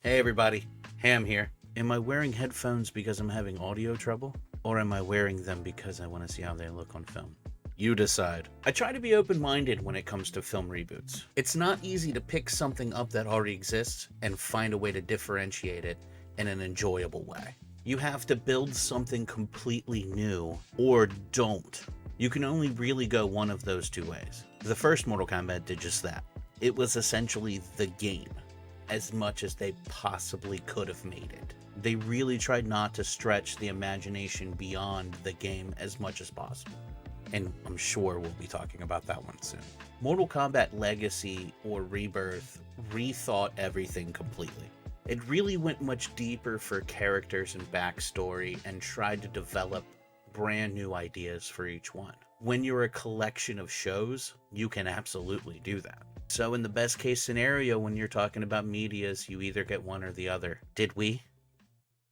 Hey everybody, Ham here. Am I wearing headphones because I'm having audio trouble? Or am I wearing them because I want to see how they look on film? You decide. I try to be open-minded when it comes to film reboots. It's not easy to pick something up that already exists and find a way to differentiate it in an enjoyable way. You have to build something completely new, or don't. You can only really go one of those two ways. The first Mortal Kombat did just that. It was essentially the game, as much as they possibly could have made it. They really tried not to stretch the imagination beyond the game as much as possible. And I'm sure we'll be talking about that one soon. Mortal Kombat Legacy or Rebirth rethought everything completely. It really went much deeper for characters and backstory and tried to develop brand new ideas for each one. When you're a collection of shows, you can absolutely do that. So in the best case scenario, when you're talking about medias, you either get one or the other. Did we?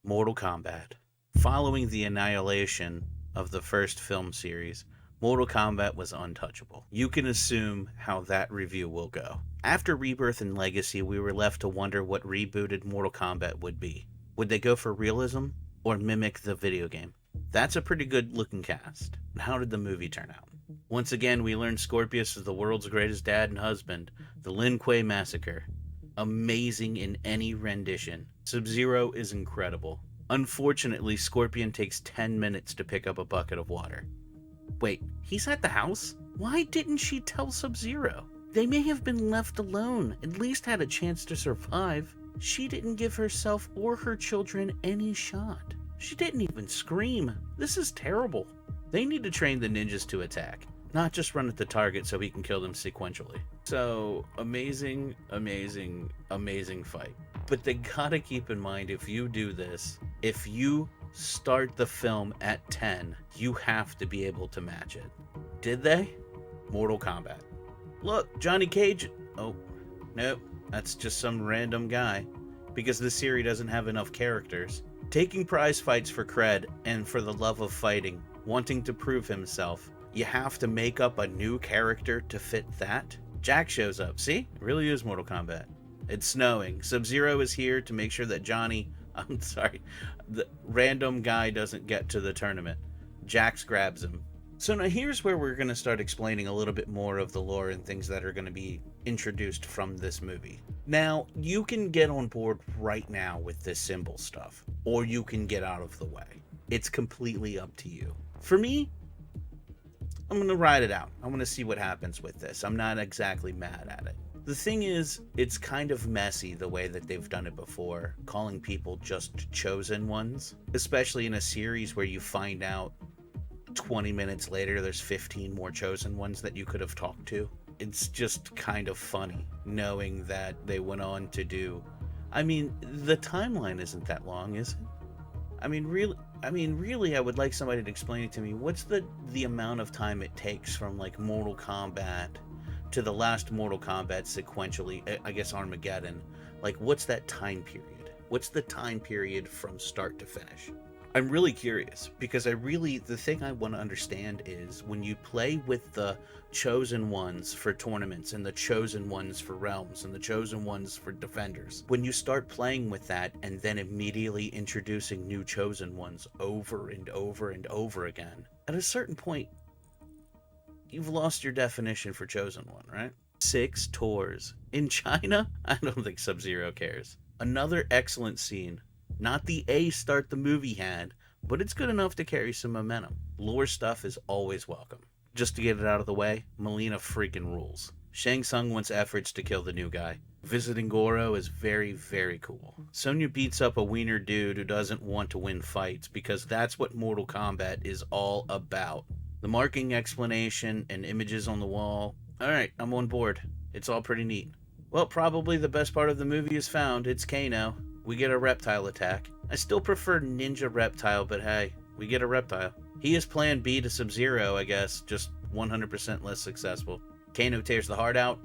Mortal Kombat. Following the annihilation of the first film series, Mortal Kombat was untouchable. You can assume how that review will go. After Rebirth and Legacy, we were left to wonder what rebooted Mortal Kombat would be. Would they go for realism or mimic the video game? That's a pretty good looking cast. How did the movie turn out? Once again, we learned Scorpius is the world's greatest dad and husband. The Lin Kuei Massacre. Amazing in any rendition. Sub-Zero is incredible. Unfortunately, Scorpion takes 10 minutes to pick up a bucket of water. Wait, he's at the house? Why didn't she tell Sub-Zero? They may have been left alone, at least had a chance to survive. She didn't give herself or her children any shot. She didn't even scream. This is terrible. They need to train the ninjas to attack, not just run at the target so he can kill them sequentially. So, amazing, amazing, amazing fight. But they gotta keep in mind, if you do this, if you start the film at 10, you have to be able to match it. Did they? Mortal Kombat. Look, Johnny Cage. Oh, nope, that's just some random guy. Because the series doesn't have enough characters. Taking prize fights for cred and for the love of fighting, wanting to prove himself, you have to make up a new character to fit that? Jack shows up. See? It really is Mortal Kombat. It's snowing. Sub-Zero is here to make sure that the random guy doesn't get to the tournament. Jax grabs him. So now here's where we're going to start explaining a little bit more of the lore and things that are going to be introduced from this movie. Now, you can get on board right now with this symbol stuff, or you can get out of the way. It's completely up to you. For me, I'm going to ride it out. I want to see what happens with this. I'm not exactly mad at it. The thing is, it's kind of messy the way that they've done it before, calling people just chosen ones, especially in a series where you find out 20 minutes later there's 15 more chosen ones that you could have talked to. It's just kind of funny knowing that they went on to do... I mean, the timeline isn't that long, is it? I mean, really, I would like somebody to explain it to me. What's the amount of time it takes from, like, Mortal Kombat to the last Mortal Kombat sequentially, I guess Armageddon? Like, what's that time period? What's the time period from start to finish? I'm really curious, because the thing I want to understand is when you play with the chosen ones for tournaments and the chosen ones for realms and the chosen ones for defenders, when you start playing with that and then immediately introducing new chosen ones over and over and over again, at a certain point, you've lost your definition for chosen one, right? 6 tours. In China? I don't think Sub-Zero cares. Another excellent scene. Not the A start the movie had, but it's good enough to carry some momentum. Lore stuff is always welcome. Just to get it out of the way, Melina freaking rules. Shang Tsung wants efforts to kill the new guy. Visiting Goro is very, very cool. Sonya beats up a wiener dude who doesn't want to win fights, because that's what Mortal Kombat is all about. The marking explanation and images on the wall. Alright, I'm on board. It's all pretty neat. Well, probably the best part of the movie is found. It's Kano. We get a reptile attack. I still prefer Ninja Reptile, but hey, we get a reptile. He is plan B to Sub-Zero, I guess, just 100% less successful. Kano tears the heart out?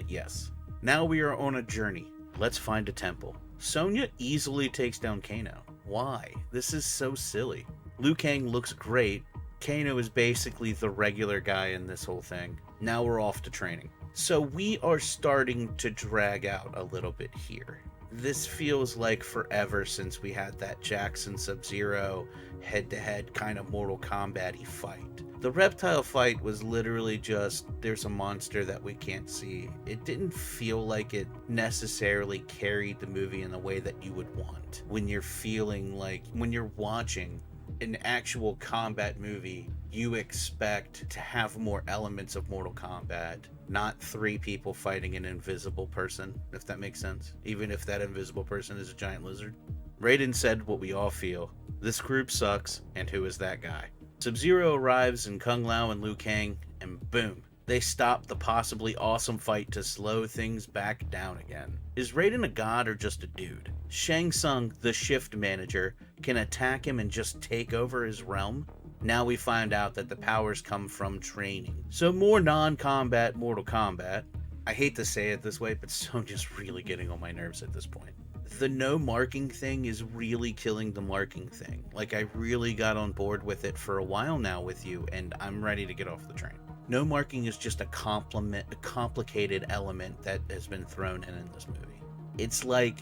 Yes. Now we are on a journey. Let's find a temple. Sonya easily takes down Kano. Why? This is so silly. Liu Kang looks great. Kano is basically the regular guy in this whole thing. Now we're off to training. So we are starting to drag out a little bit here. This feels like forever since we had that Jackson Sub-Zero head-to-head kind of Mortal Kombat-y fight. The reptile fight was literally just, there's a monster that we can't see. It didn't feel like it necessarily carried the movie in the way that you would want. When you're feeling like, when you're watching an actual combat movie, you expect to have more elements of Mortal Kombat, not 3 people fighting an invisible person, if that makes sense. Even if that invisible person is a giant lizard. Raiden said what we all feel. This group sucks, and who is that guy? Sub-Zero arrives in Kung Lao and Liu Kang, and boom, they stop the possibly awesome fight to slow things back down again. Is Raiden a god or just a dude? Shang Tsung, the shift manager, can attack him and just take over his realm? Now we find out that the powers come from training. So more non-combat Mortal Kombat. I hate to say it this way, but Sonya's really getting on my nerves at this point. The no marking thing is really killing the marking thing. Like, I really got on board with it for a while now with you, and I'm ready to get off the train. No marking is just a complicated element that has been thrown in this movie. It's like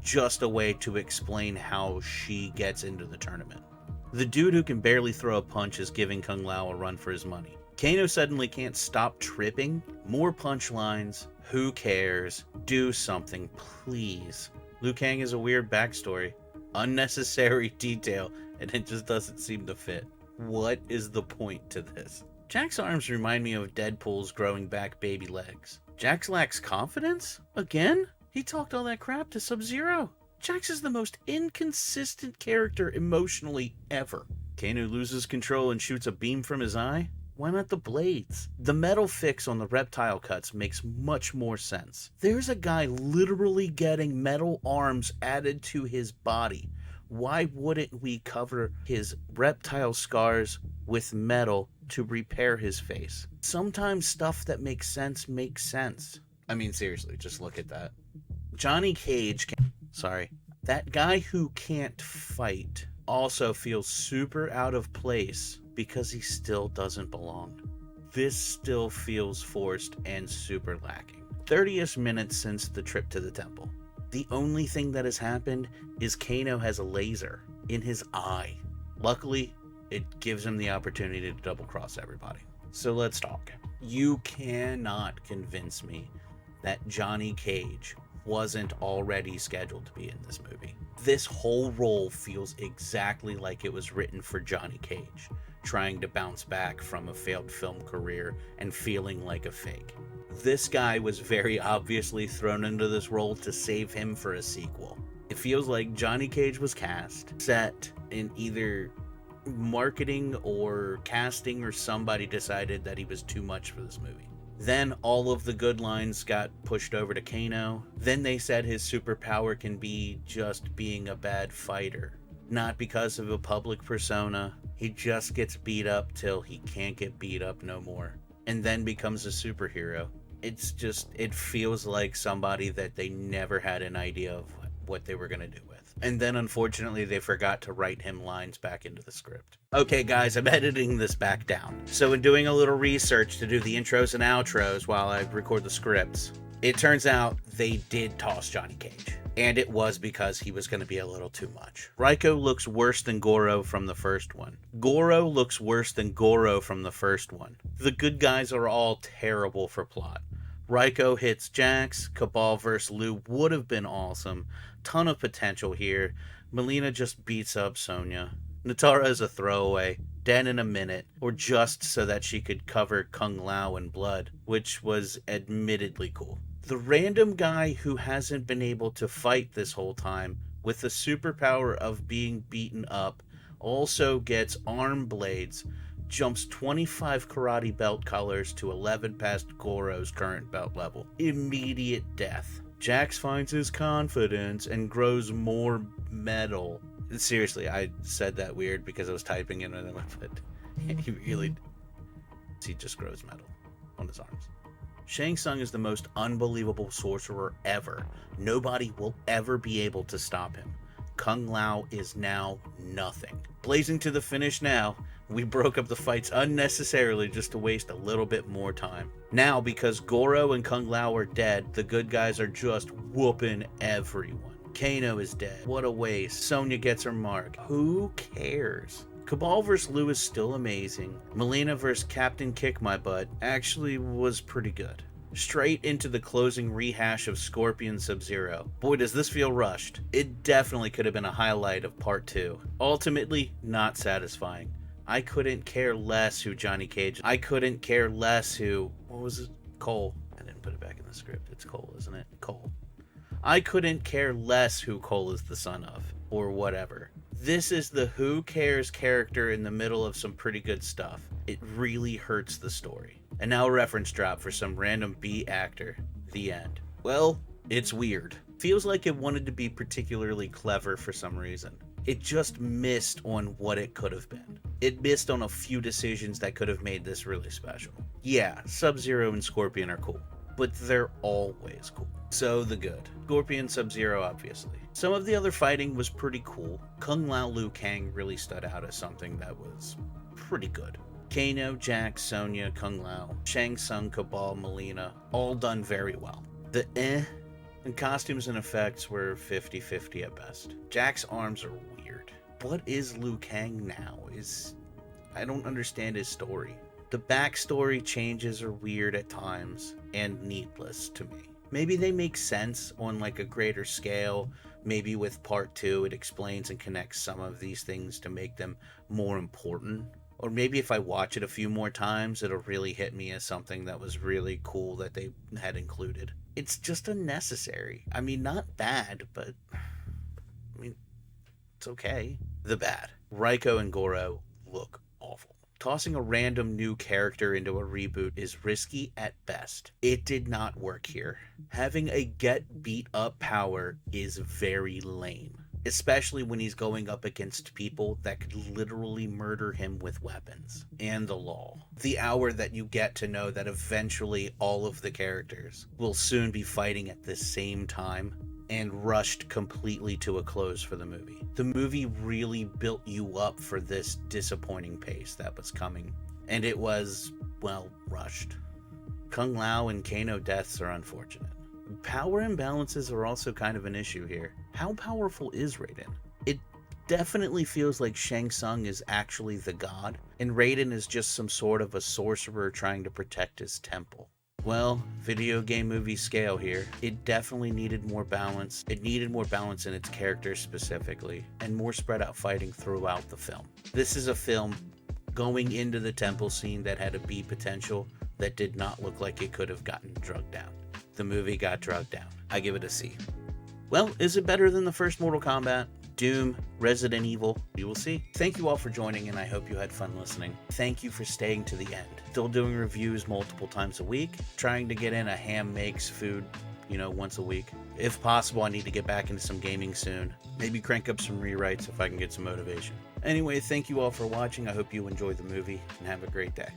just a way to explain how she gets into the tournament. The dude who can barely throw a punch is giving Kung Lao a run for his money. Kano suddenly can't stop tripping. More punchlines. Who cares? Do something, please. Liu Kang has a weird backstory. Unnecessary detail, and it just doesn't seem to fit. What is the point to this? Jack's arms remind me of Deadpool's growing back baby legs. Jax lacks confidence? Again? He talked all that crap to Sub-Zero. Jax is the most inconsistent character emotionally ever. Kano loses control and shoots a beam from his eye? Why not the blades? The metal fix on the reptile cuts makes much more sense. There's a guy literally getting metal arms added to his body. Why wouldn't we cover his reptile scars with metal to repair his face? Sometimes stuff that makes sense makes sense. I mean, seriously, just look at that. Johnny Cage that guy who can't fight also feels super out of place because he still doesn't belong. This still feels forced and super lacking. 30th minutes since the trip to the temple. The only thing that has happened is Kano has a laser in his eye. Luckily, it gives him the opportunity to double cross everybody. So let's talk. You cannot convince me that Johnny Cage wasn't already scheduled to be in this movie. This whole role feels exactly like it was written for Johnny Cage, trying to bounce back from a failed film career and feeling like a fake. This guy was very obviously thrown into this role to save him for a sequel. It feels like Johnny Cage was cast, set in either marketing or casting, or somebody decided that he was too much for this movie. Then all of the good lines got pushed over to Kano. Then they said his superpower can be just being a bad fighter. Not because of a public persona. He just gets beat up till he can't get beat up no more. And then becomes a superhero. It feels like somebody that they never had an idea of what they were going to do with. And then unfortunately they forgot to write him lines back into the script. Okay guys, I'm editing this back down. So in doing a little research to do the intros and outros while I record the scripts, it turns out they did toss Johnny Cage. And it was because he was going to be a little too much. Raiko looks worse than Goro from the first one. Goro looks worse than Goro from the first one. The good guys are all terrible for plot. Raiko hits Jax, Cabal vs. Liu would have been awesome. Ton of potential here. Melina just beats up Sonya. Natara is a throwaway, dead in a minute, or just so that she could cover Kung Lao in blood, which was admittedly cool. The random guy who hasn't been able to fight this whole time, with the superpower of being beaten up, also gets arm blades, jumps 25 karate belt colors to 11 past Goro's current belt level. Immediate death. Jax finds his confidence and grows more metal. Seriously, I said that weird because I was typing in it, but he just grows metal on his arms. Shang Tsung is the most unbelievable sorcerer ever. Nobody will ever be able to stop him. Kung Lao is now nothing. Blazing to the finish now, We broke up the fights unnecessarily just to waste a little bit more time. Now, because Goro and Kung Lao are dead, the good guys are just whooping everyone. Kano is dead. What a waste. Sonya gets her mark. Who cares? Cabal vs. Liu is still amazing. Melina vs. Captain Kick My Butt actually was pretty good. Straight into the closing rehash of Scorpion Sub-Zero. Boy, does this feel rushed. It definitely could have been a highlight of Part 2. Ultimately, not satisfying. I couldn't care less who Johnny Cage. I couldn't care less who... What was it? Cole. I didn't put it back in the script. It's Cole, isn't it? Cole. I couldn't care less who Cole is the son of. Or whatever. This is the who cares character in the middle of some pretty good stuff. It really hurts the story. And now a reference drop for some random B actor. The end. Well, it's weird. Feels like it wanted to be particularly clever for some reason. It just missed on what it could have been. It missed on a few decisions that could have made this really special. Yeah, Sub-Zero and Scorpion are cool, but they're always cool. So the good. Scorpion, Sub-Zero, obviously. Some of the other fighting was pretty cool. Kung Lao Liu Kang really stood out as something that was pretty good. Kano, Jax, Sonya, Kung Lao, Shang Tsung, Cabal, Melina, all done very well. The and costumes and effects were 50-50 at best. Jack's arms are weird. What is Liu Kang now? I don't understand his story. The backstory changes are weird at times and needless to me. Maybe they make sense on like a greater scale. Maybe with Part 2 it explains and connects some of these things to make them more important. Or maybe if I watch it a few more times, it'll really hit me as something that was really cool that they had included. It's just unnecessary. I mean, not bad, but I mean, it's okay. The bad. Raiko and Goro look awful. Tossing a random new character into a reboot is risky at best. It did not work here. Having a get beat up power is very lame. Especially when he's going up against people that could literally murder him with weapons. And the law. The hour that you get to know that eventually all of the characters will soon be fighting at the same time and rushed completely to a close for the movie. The movie really built you up for this disappointing pace that was coming. And it was, well, rushed. Kung Lao and Kano deaths are unfortunate. Power imbalances are also kind of an issue here. How powerful is Raiden? It definitely feels like Shang Tsung is actually the god, and Raiden is just some sort of a sorcerer trying to protect his temple. Well, video game movie scale here. It definitely needed more balance. It needed more balance in its characters specifically, and more spread out fighting throughout the film. This is a film going into the temple scene that had a B potential that did not look like it could have gotten drugged down. The movie got drugged down. I give it a C. Well, is it better than the first Mortal Kombat, Doom, Resident Evil? We will see. Thank you all for joining, and I hope you had fun listening. Thank you for staying to the end. Still doing reviews multiple times a week. Trying to get in a ham makes food, once a week. If possible, I need to get back into some gaming soon. Maybe crank up some rewrites if I can get some motivation. Anyway, thank you all for watching. I hope you enjoyed the movie, and have a great day.